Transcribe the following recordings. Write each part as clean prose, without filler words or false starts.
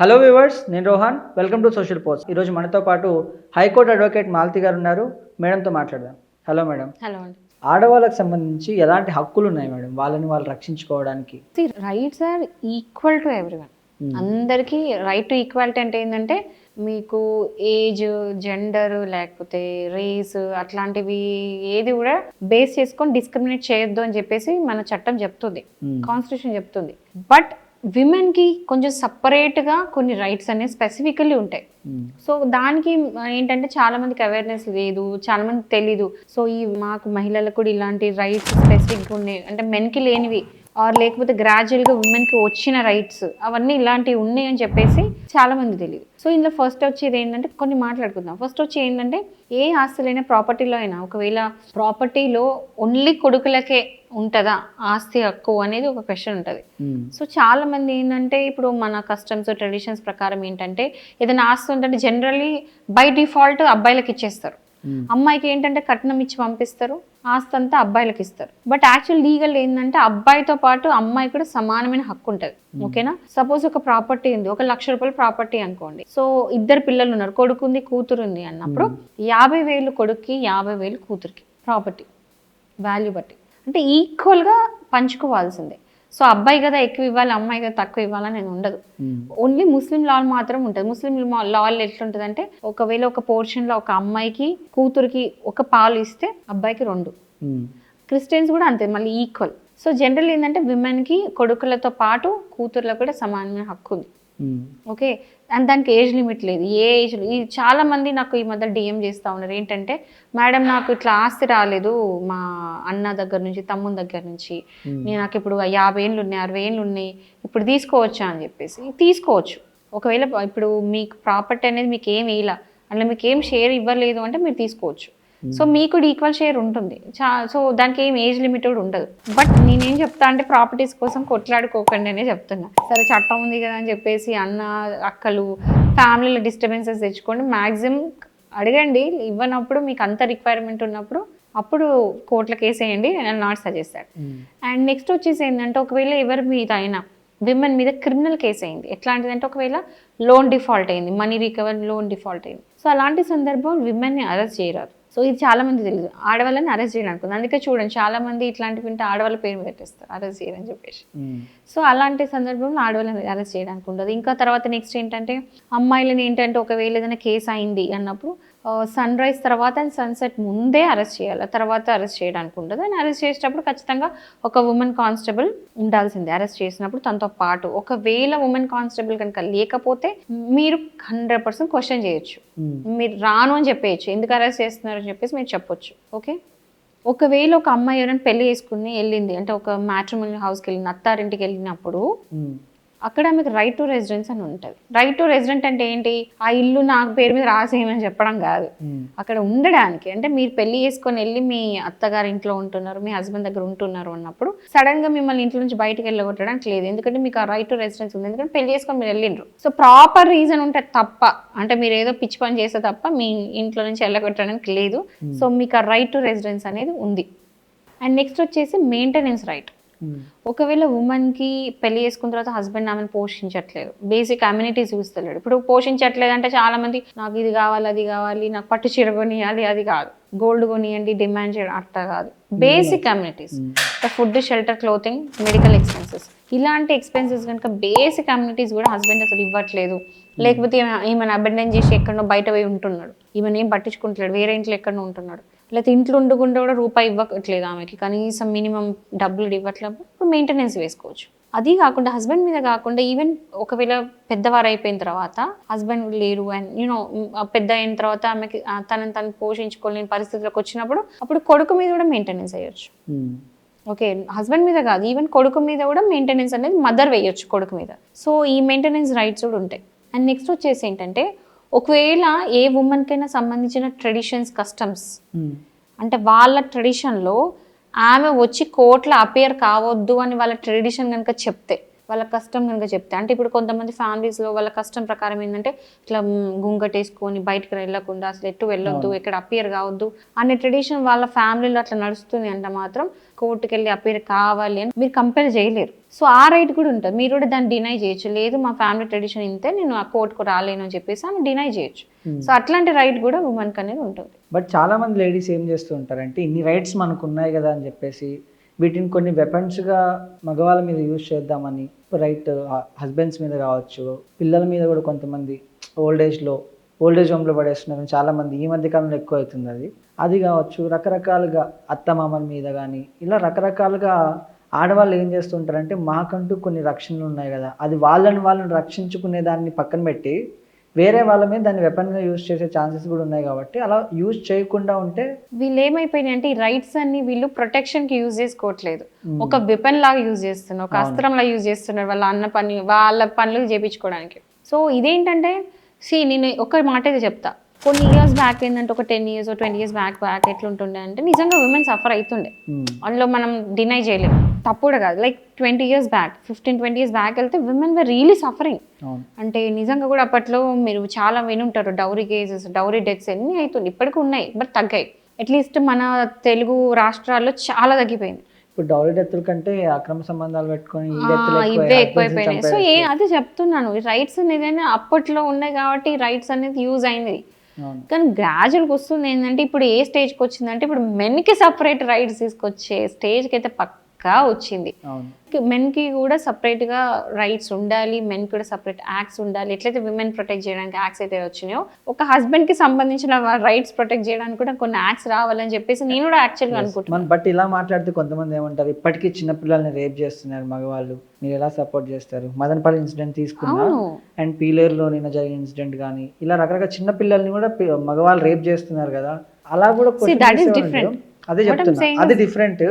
Hello viewers, నేను Rohan. Welcome to social post. ఈరోజు మనతో పాటు హైకోర్టు అడ్వకేట్ మాలతి గారు ఉన్నారు. మేడంతో మాట్లాడదాం. Hello madam. హలో అండి. ఆడవాళ్ళకి సంబంధించి ఎలాంటి హక్కులు ఉన్నాయి మేడం, వాళ్ళని వాళ్ళు రక్షించుకోవడానికి? Rights are equal to everyone. అందరికీ రైట్ టు ఈక్వాలిటీ అంటే ఏంటంటే మీకు ఏజ్, జెండర్ లేకపోతే రేస్ అట్లాంటివి ఏది కూడా బేస్ చేసుకొని డిస్క్రిమినేట్ చేయొద్దు అని చెప్పేసి మన చట్టం చెప్తుంది, కాన్స్టిట్యూషన్ చెప్తుంది. బట్ విమెన్కి కొంచెం సపరేట్గా కొన్ని రైట్స్ అనేవి స్పెసిఫికల్లీ ఉంటాయి. సో దానికి ఏంటంటే చాలా మందికి అవేర్నెస్ లేదు, చాలా మందికి తెలీదు. సో ఈ మాకు మహిళలకు కూడా ఇలాంటి రైట్స్ స్పెసిఫిక్గా ఉన్నాయి అంటే మెన్కి లేనివి ఆర్ లేకపోతే గ్రాడ్యువల్గా ఉమెన్కి వచ్చిన రైట్స్ అవన్నీ ఇలాంటివి ఉన్నాయి అని చెప్పేసి చాలా మంది తెలియదు. సో ఇందులో ఫస్ట్ వచ్చేది ఏంటంటే కొన్ని మాట్లాడుకుందాం. ఫస్ట్ వచ్చి ఏంటంటే ఏ ఆస్తులైనా ప్రాపర్టీలో అయినా ఒకవేళ ప్రాపర్టీలో ఓన్లీ కొడుకులకే ఉంటుందా ఆస్తి హక్కు అనేది ఒక క్వశ్చన్ ఉంటుంది. సో చాలా మంది ఏంటంటే ఇప్పుడు మన కస్టమ్స్ ట్రెడిషన్స్ ప్రకారం ఏంటంటే ఏదైనా ఆస్తి ఉందంటే జనరల్లీ బై డిఫాల్ట్ అబ్బాయిలకు ఇచ్చేస్తారు. అమ్మాయికి ఏంటంటే కట్నం ఇచ్చి పంపిస్తారు, ఆస్తి అంతా అబ్బాయిలకు ఇస్తారు. బట్ యాక్చువల్ లీగల్ ఏంటంటే అబ్బాయితో పాటు అమ్మాయి కూడా సమానమైన హక్కు ఉంటుంది. ఓకేనా? సపోజ్ ఒక ప్రాపర్టీ ఉంది, 1 లక్ష రూపాయల ప్రాపర్టీ అనుకోండి. సో 2 పిల్లలు ఉన్నారు, కొడుకు ఉంది కూతురు ఉంది అన్నప్పుడు 50,000 కొడుక్కి 50,000 కూతురికి ప్రాపర్టీ వాల్యూ బట్టి అంటే ఈక్వల్గా పంచుకోవాల్సిందే. సో అబ్బాయి కదా ఎక్కువ ఇవ్వాలి, అమ్మాయి కదా తక్కువ ఇవ్వాలని నేను ఉండదు. ఓన్లీ ముస్లిం లా మాత్రం ఉంటుంది. ముస్లిం లాలో ఎట్లుంటుంది అంటే ఒకవేళ ఒక పోర్షన్లో ఒక అమ్మాయికి కూతురికి 1 పాలు ఇస్తే అబ్బాయికి 2. క్రిస్టియన్స్ కూడా అంతే, మళ్ళీ ఈక్వల్. సో జనరల్ ఏంటంటే విమెన్కి కొడుకులతో పాటు కూతుర్లకు కూడా సమానమైన హక్కు ఉంది. ఓకే, అండ్ దానికి ఏజ్ లిమిట్ లేదు. ఏ ఏజ్ చాలా మంది నాకు ఈ మధ్య డిఎం చేస్తూ ఉన్నారు ఏంటంటే మేడం నాకు ఇట్లా ఆస్తి రాలేదు మా అన్న దగ్గర నుంచి, తమ్ముని దగ్గర నుంచి, నాకు ఇప్పుడు 50 ఏళ్ళు ఉన్నాయి, 60 ఏళ్ళు ఉన్నాయి, ఇప్పుడు తీసుకోవచ్చా అని చెప్పేసి. తీసుకోవచ్చు. ఒకవేళ ఇప్పుడు మీకు ప్రాపర్టీ అనేది మీకు ఏం వేయాల అట్లా మీకు ఏం షేర్ ఇవ్వలేదు అంటే మీరు తీసుకోవచ్చు. సో మీకు ఈక్వల్ షేర్ ఉంటుంది. సో దానికి ఏం ఏజ్ లిమిట్ కూడా ఉండదు. బట్ నేనేం చెప్తా అంటే ప్రాపర్టీస్ కోసం కొట్లాడుకోకండి అనే చెప్తున్నా. సరే చట్టం ఉంది కదా అని చెప్పేసి అన్న అక్కలు ఫ్యామిలీలో డిస్టర్బెన్సెస్ తెచ్చుకోండి. మ్యాక్సిమం అడగండి, ఇవ్వనప్పుడు మీకు అంత రిక్వైర్మెంట్ ఉన్నప్పుడు అప్పుడు కోర్టులో కేసు వేయండి, నేను నాట్ సజెస్టాడు. అండ్ నెక్స్ట్ వచ్చేసి ఏంటంటే ఒకవేళ ఎవరి మీద అయినా విమెన్ మీద క్రిమినల్ కేసు అయింది, ఎట్లాంటిదంటే ఒకవేళ లోన్ డిఫాల్ట్ అయింది, మనీ రికవరీ లోన్ డిఫాల్ట్ అయింది. సో అలాంటి సందర్భం విమెన్ని అరెస్ట్ చేయరాదు. సో ఇది చాలా మంది తెలియదు, ఆడవాళ్ళని అరెస్ట్ చేయడానికి. అందుకే చూడండి చాలా మంది ఇట్లాంటివి వింటే ఆడవాళ్ళ పేరు పెట్టేస్తారు, అరెస్ట్ చేయరని చెప్పేసి. సో అలాంటి సందర్భంలో ఆడవాళ్ళని అరెస్ట్ చేయడానికి ఉండదు. ఇంకా తర్వాత నెక్స్ట్ ఏంటంటే అమ్మాయిలని ఏంటంటే ఒకవేళ ఏదైనా కేసు అయింది అన్నప్పుడు సన్ రైజ్ తర్వాత అండ్ సన్సెట్ ముందే అరెస్ట్ చేయాలి, తర్వాత అరెస్ట్ చేయడానికి ఉండదు. అండ్ అరెస్ట్ చేసేటప్పుడు ఖచ్చితంగా ఒక ఉమెన్ కానిస్టేబుల్ ఉండాల్సిందే అరెస్ట్ చేసినప్పుడు తనతో పాటు. ఒకవేళ ఉమెన్ కానిస్టేబుల్ కనుక లేకపోతే మీరు 100% క్వశ్చన్ చేయొచ్చు, మీరు రాను అని చెప్పేయచ్చు, ఎందుకు అరెస్ట్ చేస్తున్నారు అని చెప్పేసి మీరు చెప్పొచ్చు. ఓకే, ఒకవేళ ఒక అమ్మాయి ఎవరైనా పెళ్లి చేసుకుని వెళ్ళింది అంటే ఒక మ్యాట్రిమోనియల్ హౌస్కి వెళ్ళింది, అత్తారింటికి వెళ్ళినప్పుడు అక్కడ మీకు రైట్ టు రెసిడెన్స్ అని ఉంటుంది. రైట్ టు రెసిడెంట్ అంటే ఏంటి? ఆ ఇల్లు నాకు పేరు మీద రాసేయమని చెప్పడం కాదు, అక్కడ ఉండడానికి. అంటే మీరు పెళ్లి చేసుకొని వెళ్ళి మీ అత్తగారి ఇంట్లో ఉంటున్నారు, మీ హస్బెండ్ దగ్గర ఉంటున్నారు అన్నప్పుడు సడన్ గా మిమ్మల్ని ఇంట్లో నుంచి బయటకు వెళ్ళగొట్టడానికి లేదు, ఎందుకంటే మీకు ఆ రైట్ టు రెసిడెన్స్ ఉంది, ఎందుకంటే పెళ్లి చేసుకొని మీరు వెళ్ళిండ్రు. సో ప్రాపర్ రీజన్ ఉంటే తప్ప, అంటే మీరు ఏదో పిచ్చి పని చేస్తే తప్ప మీ ఇంట్లో నుంచి వెళ్ళగొట్టడానికి లేదు. సో మీకు ఆ రైట్ టు రెసిడెన్స్ అనేది ఉంది. అండ్ నెక్స్ట్ వచ్చేసి మెయింటెనెన్స్ రైట్. ఒకవేళ ఉమెన్కి పెళ్లి చేసుకున్న తర్వాత హస్బెండ్ ఆమెను పోషించట్లేదు, బేసిక్ అమ్యూనిటీస్ చూస్తలేడు. ఇప్పుడు పోషించట్లేదు అంటే చాలా మంది నాకు ఇది కావాలి, అది కావాలి, నాకు పట్టు చీర కొనియాలి, అది కాదు, గోల్డ్ కొనియండి డిమాండ్ చేయడం అట్లా కాదు. Basic amenities, food, shelter, clothing, medical expenses, ఇలాంటి ఎక్స్పెన్సెస్ కనుక బేసిక్ అమ్యూనిటీస్ కూడా హస్బెండ్ అసలు ఇవ్వట్లేదు, లేకపోతే ఈమెను అబెండన్ చేసి ఎక్కడో బయట పోయి ఉంటున్నాడు, ఈమెను ఏం పట్టించుకుంటలేడు, వేరే ఇంట్లో ఎక్కడో ఉంటున్నాడు, లేకపోతే ఇంట్లో ఉండకుండా కూడా రూపాయి ఇవ్వట్లేదు ఆమెకి, కనీసం మినిమం డబ్బులు ఇవ్వట్లేదు, ఇప్పుడు మెయింటెనెన్స్ వేసుకోవచ్చు. అది కాకుండా హస్బెండ్ మీద కాకుండా ఈవెన్ ఒకవేళ పెద్దవారు అయిపోయిన తర్వాత హస్బెండ్ లేరు అండ్ యూనో పెద్ద అయిన తర్వాత ఆమెకి తను పోషించుకోలేని పరిస్థితులకు వచ్చినప్పుడు అప్పుడు కొడుకు మీద కూడా మెయింటెనెన్స్ వేయొచ్చు. ఓకే, హస్బెండ్ మీద కాదు, ఈవెన్ కొడుకు మీద కూడా మెయింటెనెన్స్ అనేది మదర్ వేయొచ్చు కొడుకు మీద. సో ఈ మెయింటెనెన్స్ రైట్స్ కూడా ఉంటాయి. అండ్ నెక్స్ట్ వచ్చేసి ఏంటంటే ఒకవేళ ఏ ఉమెన్కైనా సంబంధించిన ట్రెడిషన్స్, కస్టమ్స్ అంటే వాళ్ళ ట్రెడిషన్లో ఆమె వచ్చి కోర్టులో అపేర్ కావద్దు అని వాళ్ళ ట్రెడిషన్ కనుక చెప్తే, వాళ్ళ కష్టం కనుక చెప్తే, అంటే ఇప్పుడు కొంతమంది ఫ్యామిలీస్లో వాళ్ళ కష్టం ప్రకారం ఏంటంటే ఇట్లా గుంగటేసుకొని బయటకు వెళ్ళకుండా అసలు ఎటు వెళ్ళొద్దు, ఎక్కడ అపియర్ కావద్దు అనే ట్రెడిషన్ వాళ్ళ ఫ్యామిలీలో అట్లా నడుస్తుంది అంటే మాత్రం కోర్టుకి వెళ్ళి అపియర్ కావాలి అని మీరు కంపేర్ చేయలేరు. సో ఆ రైట్ కూడా ఉంటుంది, మీరు కూడా దాన్ని డినై చేయొచ్చు. లేదు మా ఫ్యామిలీ ట్రెడిషన్ ఇంతే, నేను ఆ కోర్టుకు రాలేను అని చెప్పేసి ఆమె డినై చేయొచ్చు. సో అట్లాంటి రైట్ కూడా ఉమెన్కి అనేది ఉంటుంది. బట్ చాలా మంది లేడీస్ ఏం చేస్తూ ఉంటారంటే ఇన్ని రైట్స్ మనకు ఉన్నాయి కదా అని చెప్పేసి వీటిని కొన్ని వెపన్స్గా మగవాళ్ళ మీద యూజ్ చేద్దామని, రైట్ హస్బెండ్స్ మీద కావచ్చు, పిల్లల మీద కూడా కొంతమంది ఓల్డ్ ఏజ్ హోమ్లో పడేస్తున్నారు చాలామంది. ఈ మధ్య కాలంలో ఎక్కువ అవుతుంది అది కావచ్చు. రకరకాలుగా అత్తమామల మీద కానీ ఇలా రకరకాలుగా ఆడవాళ్ళు ఏం చేస్తుంటారంటే మాకంటూ కొన్ని రక్షణలు ఉన్నాయి కదా, అది వాళ్ళని రక్షించుకునే దాన్ని పక్కన పెట్టి వేరే వాళ్ళ మీద దాన్ని వెపన్గా యూజ్ చేసే ఛాన్సెస్ కూడా ఉన్నాయి. కాబట్టి అలా యూజ్ చేయకుండా ఉంటే వీళ్ళు ఏమైపోయినాయి అంటే ఈ రైట్స్ అన్ని వీళ్ళు ప్రొటెక్షన్కి యూజ్ చేసుకోవట్లేదు, ఒక వెపన్ లాగా యూజ్ చేస్తున్నారు, ఒక అస్త్రంలా యూజ్ చేస్తున్నారు వాళ్ళ పనులు చేయించుకోవడానికి. సో ఇదేంటంటే నేను ఒక మాట అయితే చెప్తా, కొన్ని ఇయర్స్ బ్యాక్ ఏంటంటే ఒక 10 years 20 years బ్యాక్ ఎట్లుంటుండే అంటే నిజంగా విమెన్ సఫర్ అవుతుండే, అందులో మనం డినై చేయలేము, తప్పు కూడా కాదు. Like 20 years back 15-20 years back వెళ్తే విమెన్ వర్ రియలీ సఫరింగ్. అంటే నిజంగా కూడా అప్పట్లో మీరు చాలా వినుంటారు డౌరీ కేసెస్, డౌరీ డెత్స్ ఎన్ని అవుతుంది, ఇప్పటికీ ఉన్నాయి బట్ తగ్గాయి. అట్లీస్ట్ మన తెలుగు రాష్ట్రాల్లో చాలా తగ్గిపోయింది. ఇప్పుడు డౌరీ డెత్తుల కంటే అక్రమ సంబంధాలు పెట్టుకొని ఇవే ఎక్కువైపోయినాయి. సో అదే చెప్తున్నాను, రైట్స్ అనేది అప్పట్లో ఉన్నాయి కాబట్టి రైట్స్ అనేది యూజ్ అయింది. కానీ గ్రాడ్యువల్గా వస్తుంది ఏంటంటే ఇప్పుడు ఏ స్టేజ్కి వచ్చిందంటే ఇప్పుడు మెన్కి సపరేట్ రైట్స్ తీసుకొచ్చే స్టేజ్కి అయితే పక్కా వచ్చింది. మెన్కి కూడా సపరేట్గా రైట్స్ ఉండాలి, మెన్ కూడా సపరేట్ యాక్ట్స్ ఉండాలి. ఎట్లయితే విమెన్ ప్రొటెక్ట్ చేయడానికి యాక్ట్స్ అయితే వచ్చినాయో ఒక హస్బెండ్కి సంబంధించిన రైట్స్ ప్రొటెక్ట్ చేయడానికి కూడా కొన్ని యాక్ట్స్ రావాలని చెప్పేసి నేను కూడా యాక్చువల్గా అనుకుంటున్నాను. బట్ ఇలా మాట్లాడితే కొంతమంది ఏమంటారు, ఇప్పటికీ చిన్నపిల్లల్ని రేప్ చేస్తున్నారు మగవాళ్ళు, మీరు ఎలా సపోర్ట్ చేస్తారు? మదనపల్లి ఇన్సిడెంట్ తీసుకున్నా అండ్ పీలేరులో నిన్న జరిగిన ఇన్సిడెంట్ కానీ ఇలా రకరకాల చిన్న పిల్లల్ని కూడా మగవాళ్ళు రేప్ చేస్తున్నారు కదా, అలా కూడా అదే చెప్తున్నా, అది different.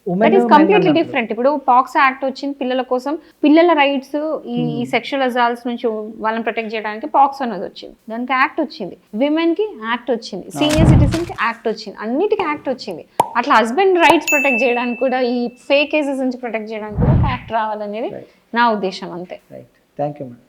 That is completely different. ఇప్పుడు పాక్స్ యాక్ట్ వచ్చింది పిల్లల కోసం, పిల్లల రైట్స్ ఈ సెక్షువల్ అసాల్ట్స్ నుంచి వాళ్ళని ప్రొటెక్ట్ చేయడానికి పాక్స్ అనేది వచ్చింది, దానికి యాక్ట్ వచ్చింది. విమెన్ కి యాక్ట్ వచ్చింది, సీనియర్ సిటిజన్ కి యాక్ట్ వచ్చింది, అన్నిటికీ యాక్ట్ వచ్చింది. అట్లా హస్బెండ్ రైట్స్ ప్రొటెక్ట్ చేయడానికి కూడా, ఈ ఫేక్ కేసెస్ నుంచి ప్రొటెక్ట్ చేయడానికి కూడా యాక్ట్ రావాలనేది నా ఉద్దేశం. అంతే. Right, thank you madam.